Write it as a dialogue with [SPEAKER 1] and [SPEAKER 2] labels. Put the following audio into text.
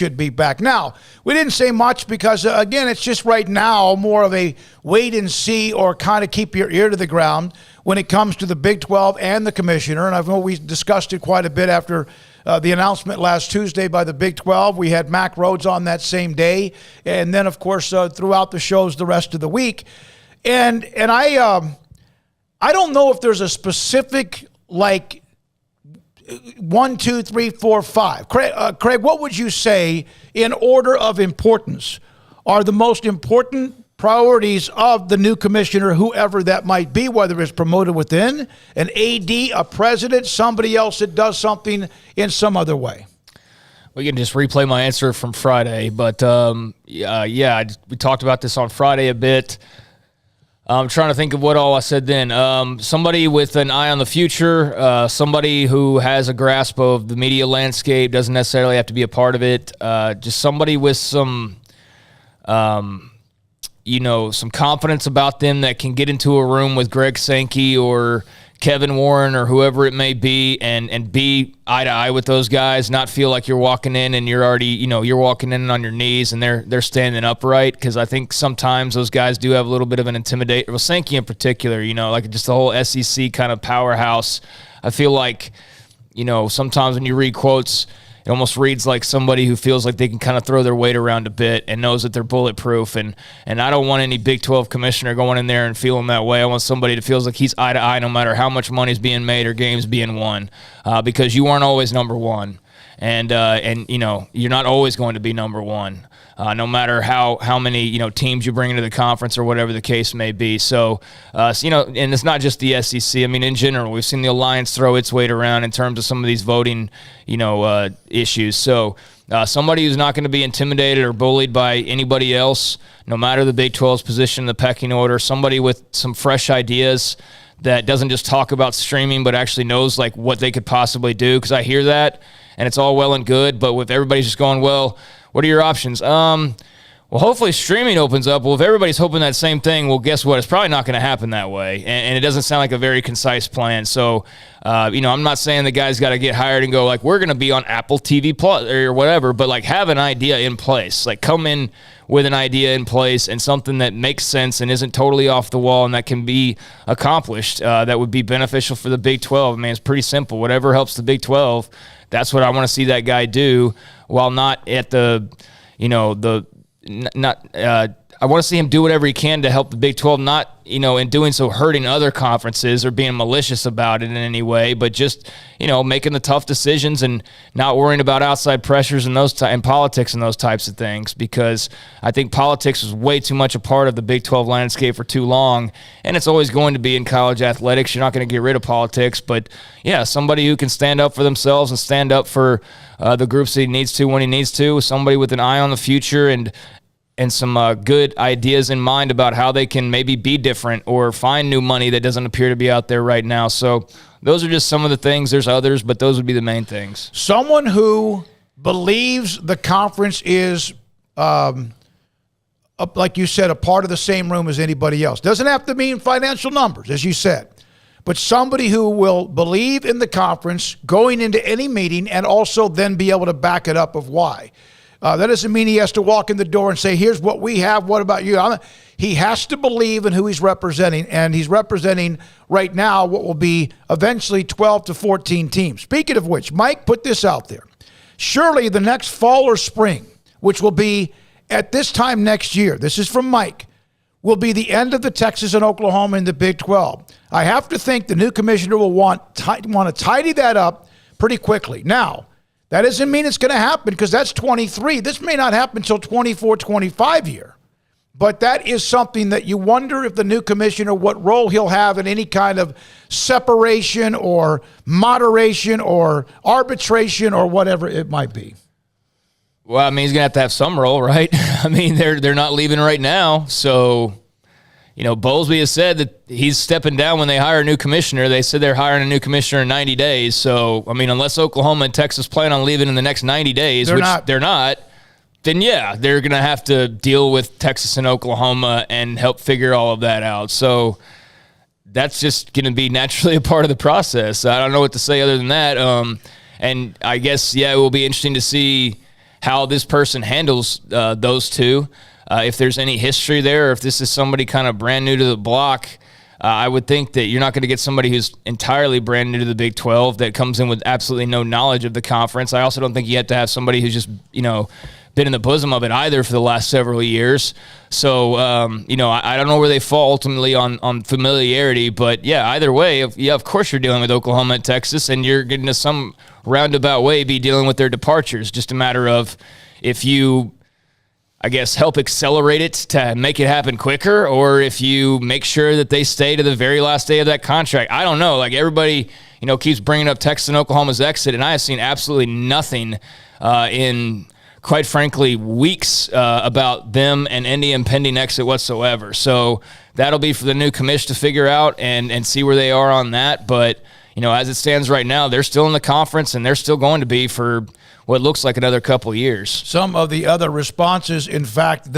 [SPEAKER 1] should be back. Now, we didn't say much because, again, it's just right now more of a wait and see or kind of keep your ear to the ground when it comes to the Big 12 and the commissioner. And I know we discussed it quite a bit after the announcement last Tuesday by the Big 12. We had Mack Rhodes on that same day. And then, of course, throughout the shows the rest of the week. And I don't know if there's a specific, like, 1, 2, 3, 4, 5. Craig, what would you say in order of importance are the most important priorities of the new commissioner, whoever that might be, whether it's promoted within, an AD, a president, somebody else that does something in some other way?
[SPEAKER 2] We can just replay my answer from Friday, but we talked about this on Friday a bit. I'm trying to think of what all I said then. Somebody with an eye on the future, somebody who has a grasp of the media landscape, doesn't necessarily have to be a part of it. Just somebody with some, some confidence about them that can get into a room with Greg Sankey or Kevin Warren or whoever it may be and be eye to eye with those guys, not feel like you're walking in and you're already, you're walking in on your knees and they're standing upright, because I think sometimes those guys do have a little bit of an intimidate. Well, Sankey in particular, like just the whole SEC kind of powerhouse. I feel like, sometimes when you read quotes, it almost reads like somebody who feels like they can kind of throw their weight around a bit and knows that they're bulletproof. And I don't want any Big 12 commissioner going in there and feeling that way. I want somebody that feels like he's eye to eye no matter how much money's being made or games being won, because you aren't always number one. And you're not always going to be number one, no matter how many teams you bring into the conference or whatever the case may be. So and it's not just the SEC. I mean, in general, we've seen the Alliance throw its weight around in terms of some of these voting issues. So somebody who's not going to be intimidated or bullied by anybody else, no matter the Big 12's position in the pecking order. Somebody with some fresh ideas that doesn't just talk about streaming, but actually knows like what they could possibly do. Because I hear that, and it's all well and good, but if everybody's just going, well, what are your options? Well, hopefully streaming opens up. Well, if everybody's hoping that same thing, well, guess what? It's probably not going to happen that way, and it doesn't sound like a very concise plan. So, I'm not saying the guy's got to get hired and go like, we're going to be on Apple TV Plus or whatever, but like have an idea in place. Like come in with an idea in place and something that makes sense and isn't totally off the wall and that can be accomplished. That would be beneficial for the Big 12. I mean, it's pretty simple. Whatever helps the Big 12. That's what I want to see that guy do, while not at I want to see him do whatever he can to help the Big 12, not, in doing so hurting other conferences or being malicious about it in any way, but just, making the tough decisions and not worrying about outside pressures and and politics and those types of things, because I think politics was way too much a part of the Big 12 landscape for too long, and it's always going to be in college athletics. You're not going to get rid of politics, but yeah, somebody who can stand up for themselves and stand up for the groups that he needs to when he needs to, somebody with an eye on the future and some good ideas in mind about how they can maybe be different or find new money that doesn't appear to be out there right now. So those are just some of the things. There's others, but those would be the main things.
[SPEAKER 1] Someone who believes the conference is, like you said, a part of the same room as anybody else. Doesn't have to mean financial numbers, as you said, but somebody who will believe in the conference going into any meeting and also then be able to back it up of why. That doesn't mean he has to walk in the door and say, here's what we have, what about you? He has to believe in who he's representing, and he's representing right now what will be eventually 12 to 14 teams. Speaking of which, Mike put this out there. Surely the next fall or spring, which will be at this time next year, this is from Mike, will be the end of the Texas and Oklahoma in the Big 12. I have to think the new commissioner will want to tidy that up pretty quickly. Now, that doesn't mean it's going to happen, because that's 23. This may not happen until 24, 25 year. But that is something that you wonder if the new commissioner, what role he'll have in any kind of separation or moderation or arbitration or whatever it might be.
[SPEAKER 2] Well, I mean, he's going to have some role, right? I mean, they're not leaving right now. So, Bowlesby has said that he's stepping down when they hire a new commissioner. They said they're hiring a new commissioner in 90 days. So, I mean, unless Oklahoma and Texas plan on leaving in the next 90 days, they're not, then yeah, they're going to have to deal with Texas and Oklahoma and help figure all of that out. So that's just going to be naturally a part of the process. I don't know what to say other than that. And I guess, yeah, it will be interesting to see how this person handles those two. If there's any history there, or if this is somebody kind of brand new to the block, I would think that you're not going to get somebody who's entirely brand new to the Big 12 that comes in with absolutely no knowledge of the conference. I also don't think you have to have somebody who's just, been in the bosom of it either for the last several years. So, I don't know where they fall ultimately on familiarity, but yeah, either way, of course you're dealing with Oklahoma and Texas, and you're going to some roundabout way be dealing with their departures. Just a matter of if you, I guess, help accelerate it to make it happen quicker, or if you make sure that they stay to the very last day of that contract. I don't know. Like, everybody, keeps bringing up Texas and Oklahoma's exit, and I have seen absolutely nothing in, quite frankly, weeks about them and any impending exit whatsoever. So that'll be for the new commish to figure out and see where they are on that. But, as it stands right now, they're still in the conference, and they're still going to be for what looks like another couple years.
[SPEAKER 1] Some of the other responses, in fact,